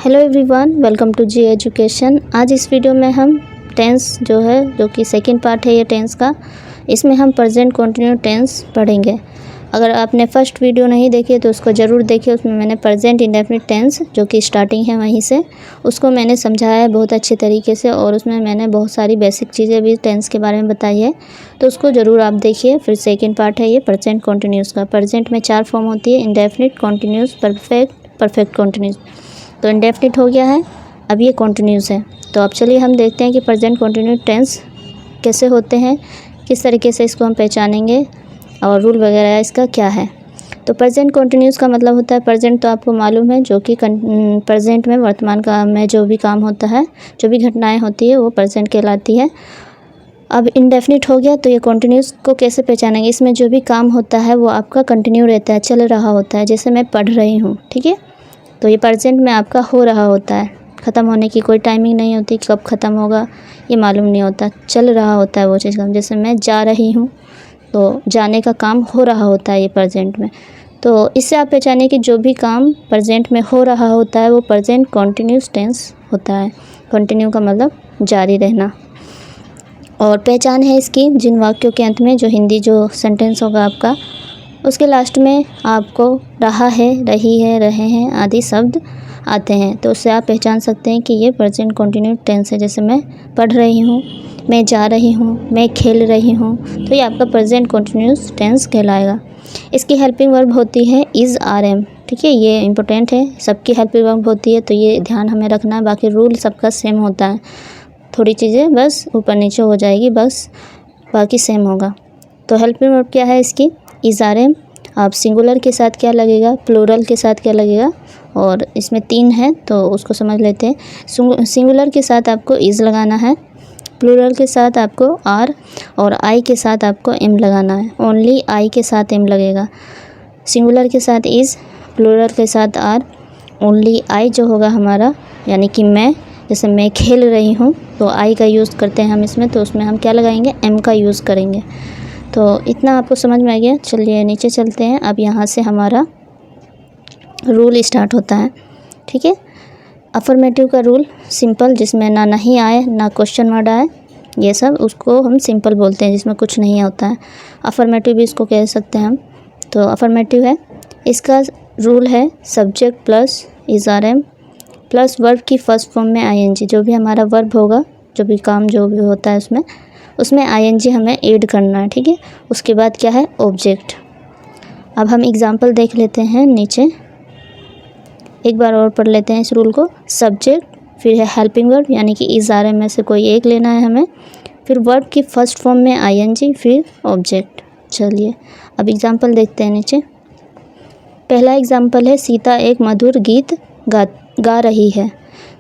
Hello everyone, welcome to G education. आज इस video में हम टेंस जो कि सेकंड पार्ट है ये टेंस का, इसमें हम प्रेजेंट कंटिन्यू टेंस पढ़ेंगे। अगर आपने फर्स्ट वीडियो नहीं देखी तो उसको ज़रूर देखिए। उसमें मैंने प्रेजेंट इंडेफिनिट टेंस जो कि स्टार्टिंग है वहीं से उसको मैंने समझाया है बहुत अच्छे तरीके से, और उसमें मैंने बहुत सारी बेसिक चीज़ें भी टेंस के बारे में बताई है, तो उसको ज़रूर आप देखिए। फिर सेकेंड पार्ट है ये प्रेजेंट कॉन्टीन्यूस का। प्रेजेंट में 4 फॉर्म होती है, indefinite, continuous, perfect, perfect continuous. तो इंडेफिनिट हो गया है, अब ये कॉन्टीन्यूस है। तो अब चलिए हम देखते हैं कि प्रेजेंट कॉन्टीन्यूस टेंस कैसे होते हैं, किस तरीके से इसको हम पहचानेंगे और रूल वगैरह इसका क्या है। तो प्रेजेंट कॉन्टीन्यूस का मतलब होता है, प्रेजेंट तो आपको मालूम है जो कि प्रेजेंट में वर्तमान काल में जो भी काम होता है, जो भी घटनाएं होती है वो प्रेजेंट कहलाती है। अब इंडेफिनिट हो गया, तो ये कॉन्टीन्यूस को कैसे पहचानेंगे। इसमें जो भी काम होता है वो आपका कंटिन्यू रहता है, चल रहा होता है। जैसे मैं पढ़ रही हूँ, ठीक है, तो ये प्रेजेंट में आपका हो रहा होता है, ख़त्म होने की कोई टाइमिंग नहीं होती, कब ख़त्म होगा ये मालूम नहीं होता, चल रहा होता है वो चीज़ का। जैसे मैं जा रही हूँ तो जाने का काम हो रहा होता है ये प्रेजेंट में। तो इससे आप पहचानिए कि जो भी काम प्रेजेंट में हो रहा होता है वो प्रेजेंट कॉन्टीन्यूस टेंस होता है। कंटिन्यू का मतलब जारी रहना। और पहचान है इसकी, जिन वाक्यों के अंत में जो हिंदी जो सेंटेंस होगा आपका, उसके लास्ट में आपको रहा है, रही है, रहे हैं आदि शब्द आते हैं, तो उससे आप पहचान सकते हैं कि ये प्रेजेंट कंटिन्यूस टेंस है। जैसे मैं पढ़ रही हूँ, मैं जा रही हूँ, मैं खेल रही हूँ, तो ये आपका प्रेजेंट कंटिन्यूस टेंस कहलाएगा। इसकी हेल्पिंग वर्ब होती है इज़, आर, एम, ठीक है, ये इंपॉर्टेंट है। सबकी हेल्पिंग वर्ब होती है, तो ये ध्यान हमें रखना है। बाकी रूल सबका सेम होता है, थोड़ी चीज़ें बस ऊपर नीचे हो जाएगी, बस बाकी सेम होगा। तो हेल्पिंग वर्ब क्या है इसकी, इज़, आर, एम। अब सिंगुलर के साथ क्या लगेगा, प्लूरल के साथ क्या लगेगा, और इसमें 3 है तो उसको समझ लेते हैं। सिंगुलर के साथ आपको इज़ लगाना है, प्लूरल के साथ आपको आर, और आई के साथ आपको एम लगाना है। ओनली आई के साथ एम लगेगा। सिंगुलर के साथ इज़, प्लूरल के साथ आर, ओनली आई जो होगा हमारा, यानी कि मैं, जैसे मैं खेल रही हूँ तो आई का यूज़ करते हैं हम इसमें, तो उसमें हम क्या लगाएंगे, एम का यूज़ करेंगे। तो इतना आपको समझ में आ गया। चलिए नीचे चलते हैं। अब यहाँ से हमारा रूल स्टार्ट होता है, ठीक है। अफर्मेटिव का रूल सिंपल, जिसमें ना नहीं आए ना क्वेश्चन वर्ड आए, ये सब उसको हम सिंपल बोलते हैं, जिसमें कुछ नहीं होता है। अफर्मेटिव भी इसको कह सकते हैं हम। तो अफर्मेटिव है, इसका रूल है subject plus is, are, am plus verb की फर्स्ट फॉर्म में आईएनजी। जो भी हमारा वर्ब होगा, जो भी काम जो भी होता है उसमें आईएनजी हमें ऐड करना है, ठीक है। उसके बाद क्या है, ऑब्जेक्ट। अब हम एग्जांपल देख लेते हैं नीचे, एक बार और पढ़ लेते हैं इस रूल को। सब्जेक्ट, फिर है हेल्पिंग वर्ब यानी कि इज़, आर, एम में से कोई एक लेना है हमें, फिर वर्ब की फर्स्ट फॉर्म में आईएनजी, फिर ऑब्जेक्ट। चलिए अब एग्जांपल देखते हैं नीचे। पहला एग्जांपल है, सीता एक मधुर गीत गा रही है।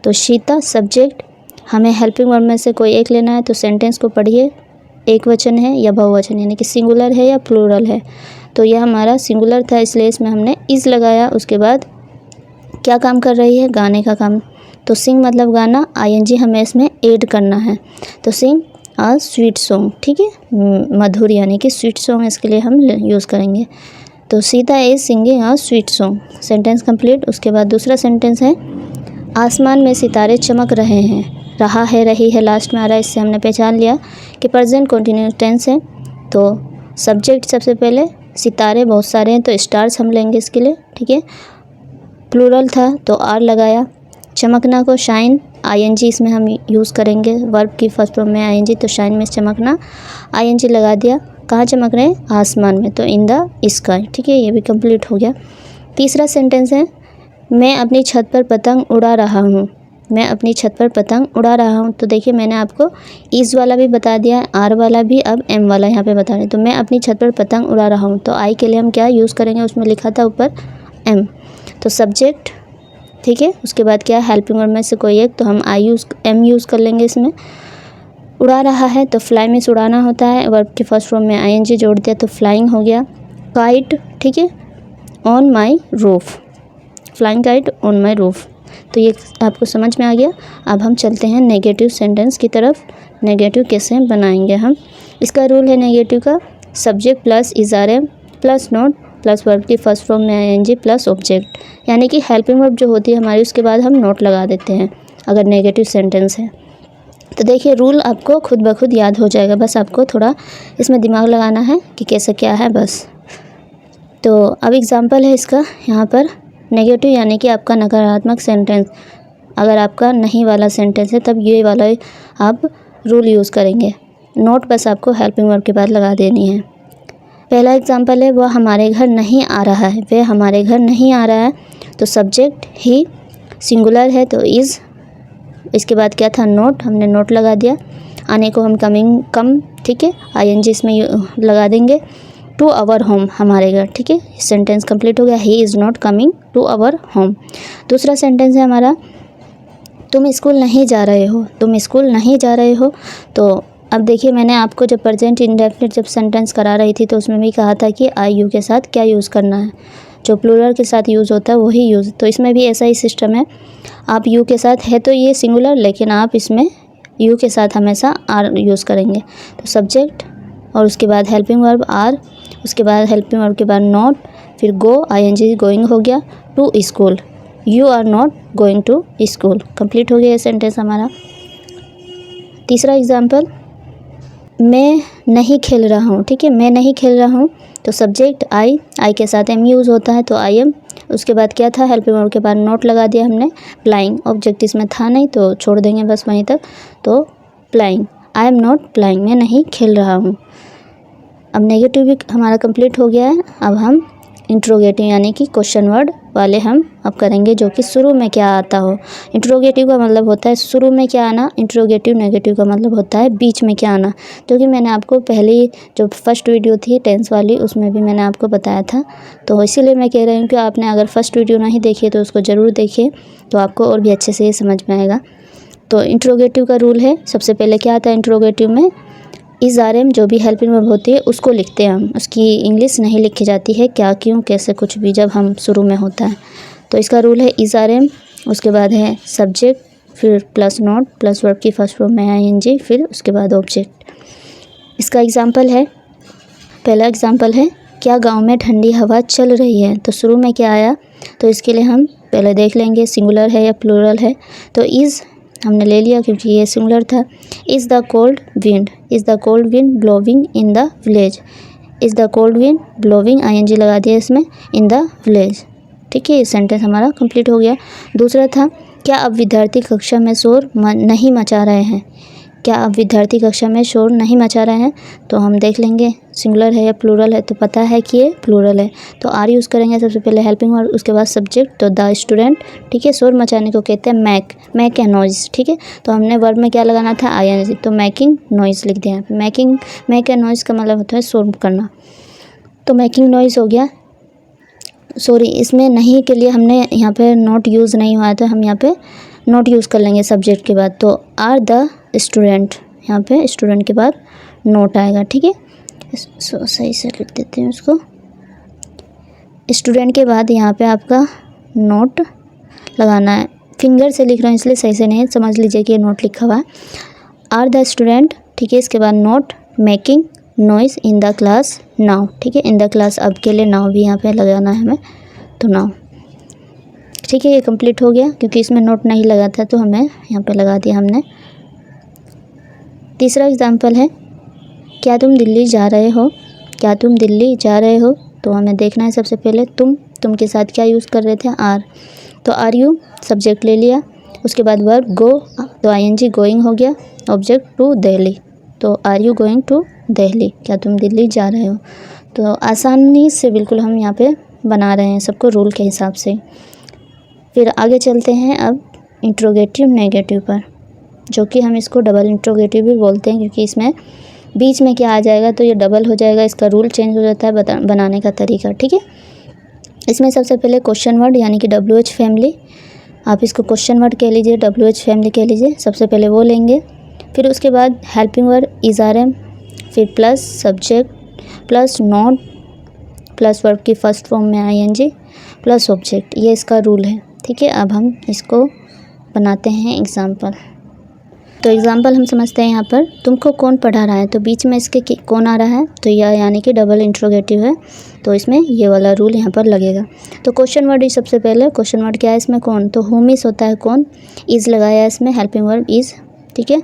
तो सीता सब्जेक्ट, हमें हेल्पिंग वर्ब में से कोई एक लेना है, तो सेंटेंस को पढ़िए, एक वचन है या बहुवचन, यानी कि सिंगुलर है या प्लूरल है। तो यह हमारा सिंगुलर था, इसलिए इसमें हमने इज़ लगाया। उसके बाद क्या काम कर रही है, गाने का काम। तो सिंग मतलब गाना, आईएनजी हमें इसमें ऐड करना है। तो सिंग आ स्वीट सॉन्ग, ठीक है, मधुर यानी कि स्वीट सॉन्ग, इसके लिए हम यूज़ करेंगे। तो Sita is singing a sweet song, sentence complete. उसके बाद दूसरा सेंटेंस है, आसमान में सितारे चमक रहे हैं। रहा है, रही है लास्ट में आ रहा है, इससे हमने पहचान लिया कि प्रेजेंट कंटिन्यूस टेंस है। तो सब्जेक्ट सबसे पहले, सितारे बहुत सारे हैं तो स्टार्स हम लेंगे इसके लिए, ठीक है। प्लूरल था तो आर लगाया। चमकना को शाइन, आईएनजी इसमें हम यूज़ करेंगे, वर्ब की फर्स्ट फॉर्म में आईएनजी, तो शाइन में चमकना, आईएनजी लगा दिया। कहाँ चमक रहे हैं, आसमान में, तो इन द स्काई, ठीक है, ये भी कंप्लीट हो गया। तीसरा सेंटेंस है, मैं अपनी छत पर पतंग उड़ा रहा हूँ। मैं अपनी छत पर पतंग उड़ा रहा हूँ। तो देखिए मैंने आपको इज़ वाला भी बता दिया, आर वाला भी, अब एम वाला यहाँ पे बता रहे हैं। तो मैं अपनी छत पर पतंग उड़ा रहा हूँ, तो आई के लिए हम क्या यूज़ करेंगे, उसमें लिखा था ऊपर एम, तो सब्जेक्ट, ठीक है। उसके बाद क्या, हेल्पिंग वर्ब में से कोई एक, तो हम एम यूज़ कर लेंगे इसमें। उड़ा रहा है तो फ्लाई में उड़ाना होता है, वर्ब के फर्स्ट फॉर्म में आईएनजी जोड़ दिया तो फ्लाइंग हो गया। काइट, ठीक है, on my roof, flying kite on my roof. तो ये आपको समझ में आ गया। अब हम चलते हैं नेगेटिव सेंटेंस की तरफ। नेगेटिव कैसे बनाएंगे हम, इसका रूल है नेगेटिव का, subject plus is, are, am plus not plus verb की फर्स्ट फॉर्म में आईएनजी प्लस ऑब्जेक्ट, यानी कि हेल्पिंग वर्ब जो होती है हमारी उसके बाद हम नोट लगा देते हैं अगर नेगेटिव सेंटेंस है। तो देखिए रूल आपको खुद ब खुद याद हो जाएगा, बस आपको थोड़ा इसमें दिमाग लगाना है कि कैसे क्या है बस। तो अब एग्जांपल है इसका यहाँ पर नेगेटिव, यानी कि आपका नकारात्मक सेंटेंस। अगर आपका नहीं वाला सेंटेंस है तब ये वाला आप रूल यूज़ करेंगे। नोट बस आपको हेल्पिंग वर्ब के बाद लगा देनी है। पहला एग्जांपल है वह हमारे घर नहीं आ रहा है, वह हमारे घर नहीं आ रहा है। तो सब्जेक्ट ही सिंगुलर है तो इज़, इसके बाद क्या था नोट, हमने नोट लगा दिया। आने को हम कमिंग कम, ठीक है, आईएनजी इसमें लगा देंगे। टू आवर होम, हमारे घर, ठीक है, सेंटेंस कंप्लीट हो गया। He is not coming to our home. दूसरा सेंटेंस है हमारा तुम स्कूल नहीं जा रहे हो, तुम स्कूल नहीं जा रहे हो। तो अब देखिए मैंने आपको जब प्रेजेंट इंडेफिनिट जब सेंटेंस करा रही थी तो उसमें भी कहा था कि आई यू के साथ क्या यूज़ करना है, जो प्लूरल के साथ यूज़ होता है वही यूज़। तो इसमें भी ऐसा ही सिस्टम है, आप यू के साथ है तो ये सिंगुलर, लेकिन आप इसमें यू के साथ हमेशा आर यूज़ करेंगे। तो सब्जेक्ट और उसके बाद हेल्पिंग वर्ब आर, उसके बाद हेल्पिंग वर्ब के बाद नॉट, फिर गो, आईएनजी गोइंग हो गया, to school, you are not going to school. Complete हो गया ये सेंटेंस हमारा। तीसरा एग्जाम्पल मैं नहीं खेल रहा हूँ, ठीक है, मैं नहीं खेल रहा हूँ। तो सब्जेक्ट आई, आई के साथ एम यूज़ होता है तो आई एम। उसके बाद क्या था हेल्पिंग वर्ब के बाद नोट लगा दिया हमने। प्लाइंग, ऑब्जेक्ट इसमें था नहीं तो छोड़ देंगे बस वहीं तक। तो प्लाइंग, आई एम नॉट प्लाइंग, मैं नहीं खेल रहा हूँ। अब नेगेटिव भी हमारा कंप्लीट हो गया है। अब हम इंट्रोगेटिव यानी कि क्वेश्चन वर्ड वाले हम अब करेंगे, जो कि शुरू में क्या आता हो। इंट्रोगेटिव का मतलब होता है शुरू में क्या आना, इंट्रोगेटिव नेगेटिव का मतलब होता है बीच में क्या आना, जो कि मैंने आपको पहले जो फर्स्ट वीडियो थी टेंस वाली उसमें भी मैंने आपको बताया था। तो इसीलिए मैं कह रही हूँ कि आपने अगर फर्स्ट वीडियो नहीं देखी तो उसको ज़रूर देखिए, तो आपको और भी अच्छे से ये समझ में आएगा। तो इंट्रोगेटिव का रूल है, सबसे पहले क्या आता है इंट्रोगेटिव में, इज़ आर एम जो भी हेल्पिंग वर्ब होती है उसको लिखते हैं हम, उसकी इंग्लिश नहीं लिखी जाती है, क्या क्यों कैसे कुछ भी जब हम शुरू में होता है। तो इसका रूल है इज़ आर एम, उसके बाद है सब्जेक्ट, फिर प्लस नॉट, प्लस वर्ब की फर्स्ट फॉर्म में आईएनजी, फिर उसके बाद ऑब्जेक्ट। इसका एग्जांपल है, पहला एग्जांपल है क्या गांव में ठंडी हवा चल रही है। तो शुरू में क्या आया, तो इसके लिए हम पहले देख लेंगे सिंगुलर है या प्लूरल है। तो इज़ हमने ले लिया क्योंकि ये सिंगुलर था। Is the cold wind, is the cold wind blowing in the village, is the cold wind blowing ING लगा दिया इसमें, इन द विलेज, ठीक है, ये सेंटेंस हमारा कंप्लीट हो गया। दूसरा था क्या अब विद्यार्थी कक्षा में शोर नहीं मचा रहे हैं, क्या अब विद्यार्थी कक्षा में शोर नहीं मचा रहे हैं। तो हम देख लेंगे सिंगुलर है या प्लूरल है, तो पता है कि ये प्लूरल है तो आर यूज़ करेंगे सबसे पहले हेल्पिंग वर्ब, उसके बाद सब्जेक्ट। तो द स्टूडेंट, ठीक है, शोर मचाने को कहते हैं मैक, मैक है नॉइज़, ठीक है। तो हमने वर्ब में क्या लगाना था आईएनजी, तो मैकिंग नॉइज़ लिख दिया। मैकिंग, मैक है नॉइज़ का मतलब होता है शोर करना, तो मैकिंग नॉइज़ हो गया। सॉरी, इसमें नहीं के लिए हमने यहाँ पे नोट यूज़ नहीं हुआ, तो हम यहाँ पे नोट यूज़ कर लेंगे सब्जेक्ट के बाद। तो आर द स्टूडेंट, यहाँ पे स्टूडेंट के बाद नोट आएगा, ठीक है। सही से लिख देते हैं उसको, स्टूडेंट के बाद यहाँ पे आपका नोट लगाना है। फिंगर से लिख रहा हूँ इसलिए सही से नहीं, समझ लीजिए कि ये नोट लिखा हुआ है। आर द स्टूडेंट, ठीक है, इसके बाद note making noise in the class now, ठीक है, इन द क्लास अब के लिए नाउ भी यहाँ पे लगाना है हमें, तो नाउ, ठीक है, ये कंप्लीट हो गया क्योंकि इसमें नोट नहीं लगा था तो हमें यहाँ पे लगा दिया हमने। तीसरा एग्जांपल है क्या तुम दिल्ली जा रहे हो, क्या तुम दिल्ली जा रहे हो। तो हमें देखना है सबसे पहले तुम के साथ क्या यूज़ कर रहे थे आर, तो आर यू सब्जेक्ट ले लिया, उसके बाद वर्ब गो, तो आईएनजी गोइंग हो गया, ऑब्जेक्ट टू दिल्ली, तो are you going to Delhi, क्या तुम दिल्ली जा रहे हो। तो आसानी से बिल्कुल हम यहाँ पे बना रहे हैं सबको रूल के हिसाब से। फिर आगे चलते हैं अब इंट्रोगेटिव नेगेटिव पर, जो कि हम इसको डबल इंट्रोगेटिव भी बोलते हैं क्योंकि इसमें बीच में क्या आ जाएगा तो ये डबल हो जाएगा, इसका रूल चेंज हो जाता है बनाने का तरीका, ठीक है। इसमें सबसे पहले क्वेश्चन वर्ड यानी कि WH फैमिली, आप इसको क्वेश्चन वर्ड कह लीजिए, WH फैमिली कह लीजिए, सबसे पहले वो लेंगे। फिर उसके बाद helping word is are am, फिर plus subject, plus not, plus verb की फर्स्ट फॉर्म में आईएनजी, प्लस ऑब्जेक्ट, ये इसका रूल है, ठीक है। अब हम इसको बनाते हैं एग्जाम्पल। तो एग्जांपल हम समझते हैं यहाँ पर, तुमको कौन पढ़ा रहा है, तो बीच में इसके कौन आ रहा है, तो यह यानी कि डबल इंट्रोगेटिव है, तो इसमें ये वाला रूल यहाँ पर लगेगा। तो क्वेश्चन वर्ड ही सबसे पहले, क्वेश्चन वर्ड क्या है इसमें, कौन, तो होम इज़ होता है कौन, इज़ लगाया है इसमें, हेल्पिंग वर्ब इज़, ठीक है।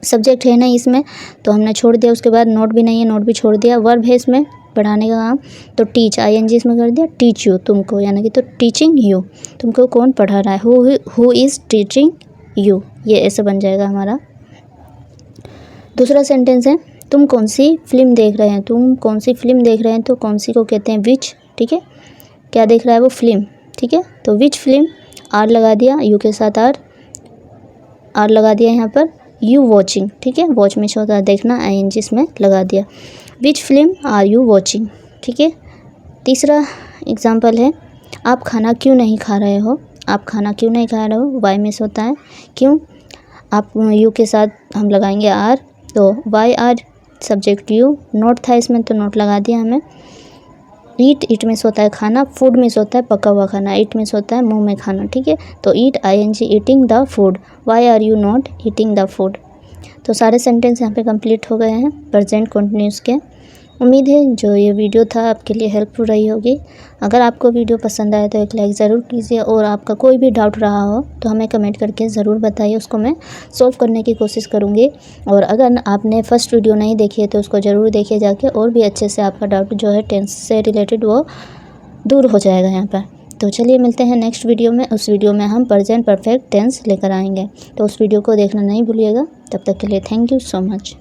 सब्जेक्ट है नहीं इसमें तो हमने छोड़ दिया, उसके बाद नोट भी नहीं है, नोट भी छोड़ दिया। वर्ब है इसमें पढ़ाने का काम, तो टीच ING इसमें कर दिया, टीच यू तुमको, यानी कि तो टीचिंग यू, तुमको कौन पढ़ा रहा है, हु इज़ टीचिंग यू, ये ऐसे बन जाएगा हमारा। दूसरा सेंटेंस है, तुम कौन सी फिल्म देख रहे हैं, तुम कौन सी फिल्म देख रहे हैं, तो कौन सी को कहते हैं विच, ठीक है, क्या देख रहा है वो फिल्म, ठीक है। तो विच फिल्म, आर लगा दिया, यू के साथ आर लगा दिया यहाँ पर, यू वॉचिंग, ठीक है, वॉच में होता है देखना, ING इसमें लगा दिया, which film are you watching, ठीक है। तीसरा एग्जांपल है, आप खाना क्यों नहीं खा रहे हो, आप खाना क्यों नहीं खा रहे हो, वाई में होता है क्यों, आप यू के साथ हम लगाएंगे आर, तो why are subject you, not था इसमें तो नोट लगा दिया हमें। ईट में होता है खाना, फूड में होता है पका हुआ खाना, ईट में होता है मुंह में खाना, ठीक है। तो eat ING eating the food, why are you not eating the food. तो सारे सेंटेंस यहाँ पे कंप्लीट हो गए हैं प्रेजेंट कंटिन्यूस के। उम्मीद है जो ये वीडियो था आपके लिए हेल्पफुल रही होगी। अगर आपको वीडियो पसंद आए तो एक लाइक ज़रूर कीजिए, और आपका कोई भी डाउट रहा हो तो हमें कमेंट करके ज़रूर बताइए, उसको मैं सॉल्व करने की कोशिश करूँगी। और अगर आपने फर्स्ट वीडियो नहीं देखी है तो उसको ज़रूर देखिए जाके, और भी अच्छे से आपका डाउट जो है टेंस से रिलेटेड वो दूर हो जाएगा यहाँ पर। तो चलिए मिलते हैं नेक्स्ट वीडियो में, उस वीडियो में हम प्रेजेंट परफेक्ट टेंस लेकर आएंगे, तो उस वीडियो को देखना नहीं भूलिएगा। तब तक के लिए थैंक यू सो मच।